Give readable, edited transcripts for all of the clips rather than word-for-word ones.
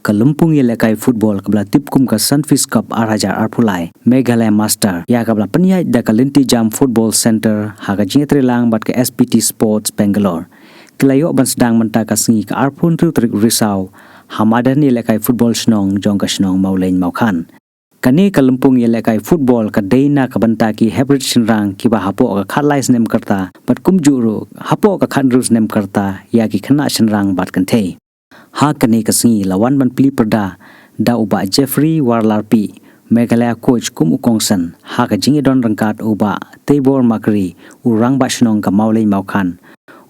Kalumpung Yelekai Football kabla tipkum ka Sunfish Cup Arajar Arpulai Meghalaya Master ya kabla penyai da Kalinti Jam Football Center haga jingetri lang bat ke SPT Sports Bangalore kelayo ban sedang menta ka sengi ka Arpun Trik Risau Hamadan Yelekai Football Snong jong ka Snong Maulain Maukan kani Kalumpung Yelekai Football ka Deina ka banta ki hybrid shinrang ki ba hapo ka khatlais nem karta bat kumjuru hapo ka khandrus nem karta ya ki khana shinrang bat kanthe ha kani kasingi lawan ban pli perda da uba Jeffrey Warlarpi Meghalaya coach kum ukongsan ha ka jingi don rangkat uba Tebor Makri urang ba shnong ka Maulai Maukan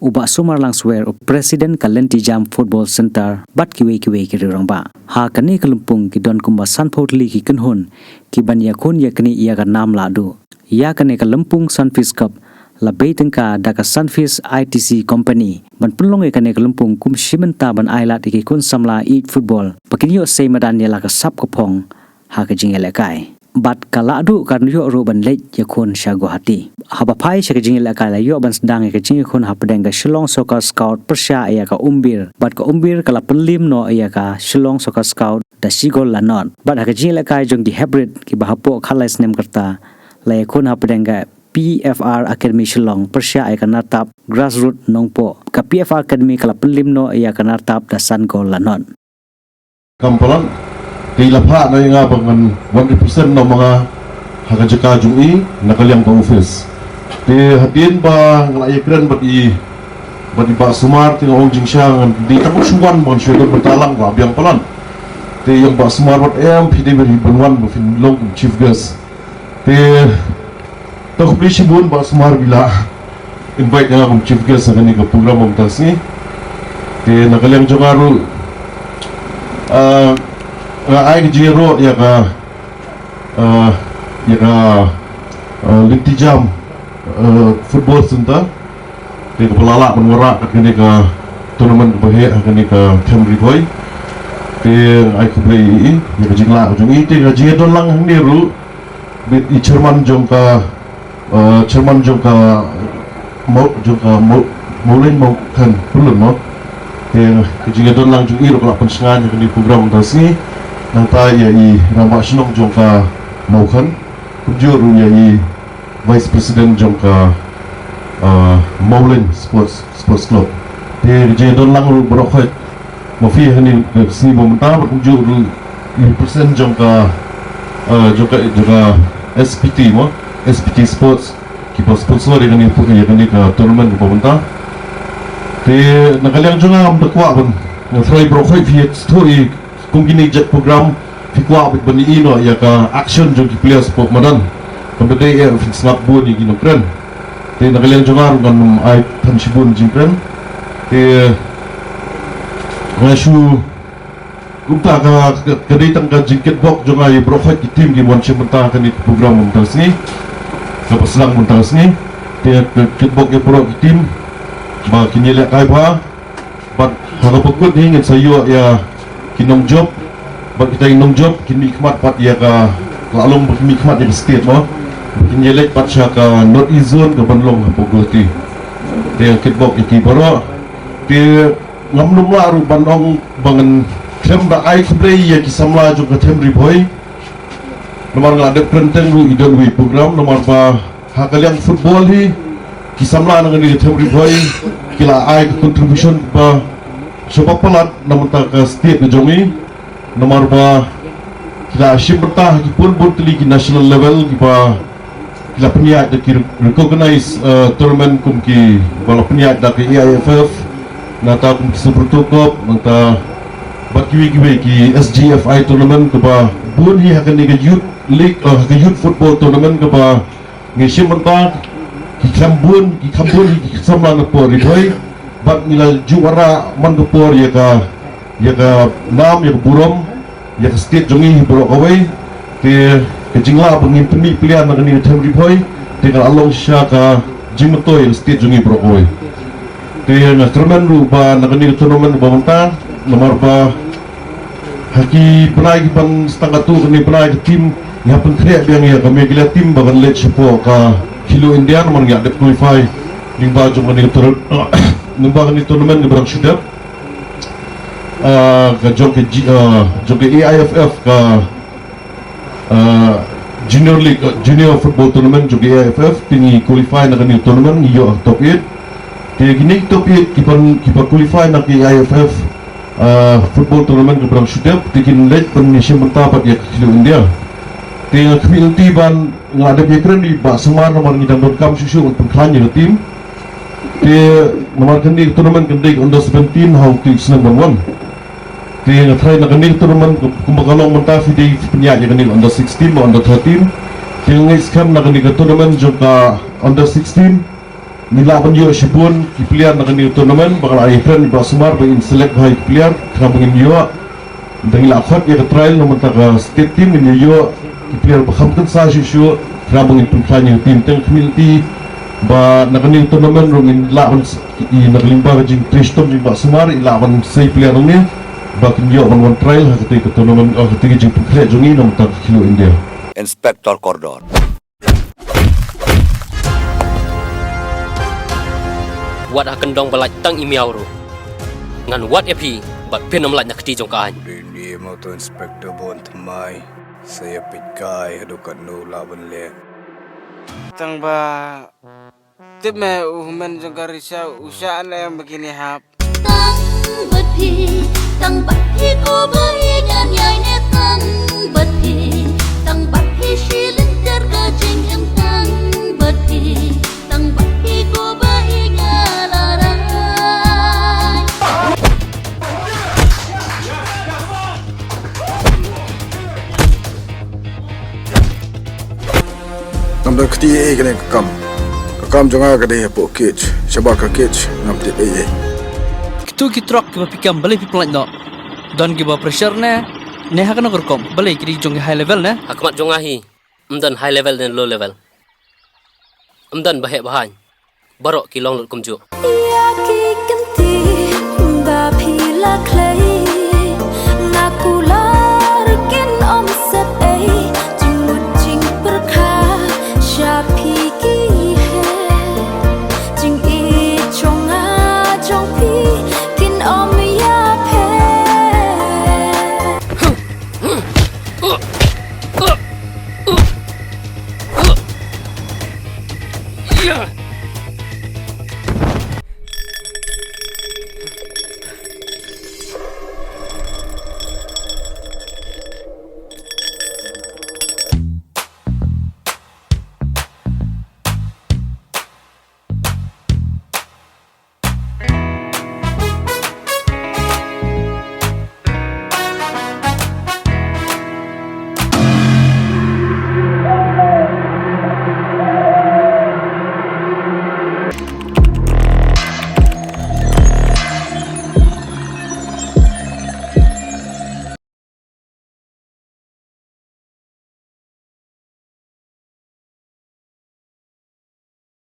uba Sumar Langswer president Kalinti Jam Football Center bat kiwe ki rang ba ha kani Kalumpung ki don kumba sanpotli ki kunhun ki ban yakun yakni ia ka nam ladu ya kani Kalumpung Sunfish Cup labai tengka daka Sunfish ITC Company ban penlong ikane Kalumpung kum shimenta ban ailat iki kun samla eat football pakinyo sei madan yala ka sap kopong ha ka jingele kai bat kala adu kan yo ro ban lej yakun shago hati haba phai sha ka jingele kai la yo ban sedang ka jingi kun hapdeng ka Shillong Soccer Scout persya ya ka umbir bat ka umbir kala penlim no ya ka Shillong Soccer Scout da sigol lanon bat ha ka jingele kai jong di hybrid ki bahapo khalais nem karta la yakun hapdeng ka PFR Academy Shillong persya ay kanartap grassroots nongpo ka PFR Academy kala penlimno ay kanartap da san gol lanon kampalan di lapha na nga bangan 100% ng mga hagajaka jungi nakalyang pa office di hadin ba nglayakran bat i ba sumar ting ong jingsyang di tapos suwan bon syukur bertalang ba biang palan di yang ba sumar bat pd beri banwan bu fin long chief guest di tak beli sibun bak semar bila invite nga akong chief guest sa kani ka program ang tasni di nakalyang jongaru nga ay jiro ya ka Linti Jam Football Center di kapalala menwara kani ka tournament bahe kani ka Camry Boy di ay ko beli ya ka jingla jong ite ka jiro lang hindi ru bit i chairman jong ka chairman juga Maulai Maukan belum mau kejadian don lang juga irok lapan sengaja di program tasi nanti ya i rampak senok juga Maukan kujuru ya i vice president juga Maulai Sports Club kejadian don lang ru berokhat mafi hani sini mementah kujuru persen juga SPT mau SPT Sports kita sponsor dengan info yang ini ke tournament pemerintah di nakalyang juga am dekwa pun ngatrai brokai via story kungkini jet program fikwa bit bani ino ya ka action juga players sport madan kemudian ya fix snap bun yang gino keren di nakalyang juga dengan ai tanshibun jingkren di ngasu kumta ka kadai tangka jingket bok juga ya brokai tim di wanci mentah kan itu program mentah sini kapag selang muntas ni dia kitbok ke pro tim ba kinilek kai ba bat hagapagkut ni ngit sayo ya kinong job ba kita inong job kini khmat pat ya ka lalong kimi khmat ya state mo kinilek pat sya ka north east zone ka banlong hapagoti dia kitbok iki baro dia ngamnum la ru banong bangan klem da ai khlei ya kisamla jo ka Camry Boy nomor ngadep krenteng lu idol wi program nomor pa hakaliang football hi kisamla nang ni Camry Boy kila ai contribution pa sopa palat nomor ta ka state na jongi nomor pa kila shimbata ki pun tili ki national level ki pa kila peniat da ki recognize tournament kum ki wala peniat da ki AIFF nata kum ki supertokop nata bat ki SGFI tournament ka bun hi hakan ni youth league ke youth football tournament ke ba ngisi mentah ki kambun ki sama na por riboy bat nila juara man ke por ya ka nam ya burom ya ka state jongi bro away ke jingla bangin pemi pilihan na ni Camry Boy dengan along sya ka jimtoy state jongi bro away na tournament ru ba na ni tournament ba mentah nomor ba haki penai ban setengah tu ni penai tim ya penkrek biang ya kami gila tim bagan let sipo ka kilo Indian man ya dep qualify ning ba jong ni tournament ni berang sudah ka jong ke AIFF ka Junior League Junior Football Tournament jong ke AIFF tingi qualify na kani tournament yo top 8 ti gini top 8 kipa qualify na ke AIFF football tournament ke berang shooter tikin late Indonesia mentapat ya ke India ti community ban ngadep ya keren di bak semar nomor ngidam kam susu untuk klanya tim ti nomor kendi tournament kendi under 17 how ti senang bangun ti ngatrai na kendi tournament kumbakalong mentafi di penyak ya kendi under 16 atau under 13 ti ngis kam na kendi tournament juga under 16 nila pan yo sipun ki player na kendi tournament bakal ai friend di bak semar ba in select by player kena bangin yo dengan lakukan ya trial nomor taga state team ini yo ki player bakhamkan sa susu kena bangin penklanya tim teng community ba nakani tournament rungin lawan i naglimba jing Tristom jing ba semar i lawan say player ni ba kinyo one trial ha ketika tournament ketika jing pukle jungi nom tak kilo India Inspektor Kordon. Wat akan dong belaj tang imiau ru ngan wat epi bat penom laj nak ti jong ka an Ini mau tu Inspektor bon temai. Saya pikai hadukan nu laban le. Tang ba tip me umen jong karisa usaan yang begini hap tăng bật thi cô với nhàn nhai nét tăng bật thi xí linh ter ca trình em tăng bật thi cô với nhà là rai Nampak ketiak kena kakam jangan kadeh po kitch, sebab kitch nampak eh. Kitu kitrak kiba pikam balik pipelan no. Dan kiba pressure ne hakan korkom balik kiri jong high level ne. akmat jong ahi umdan high level dan low level umdan bahek bahan barok ki long lut kumju ya ki kanti ba phi la clay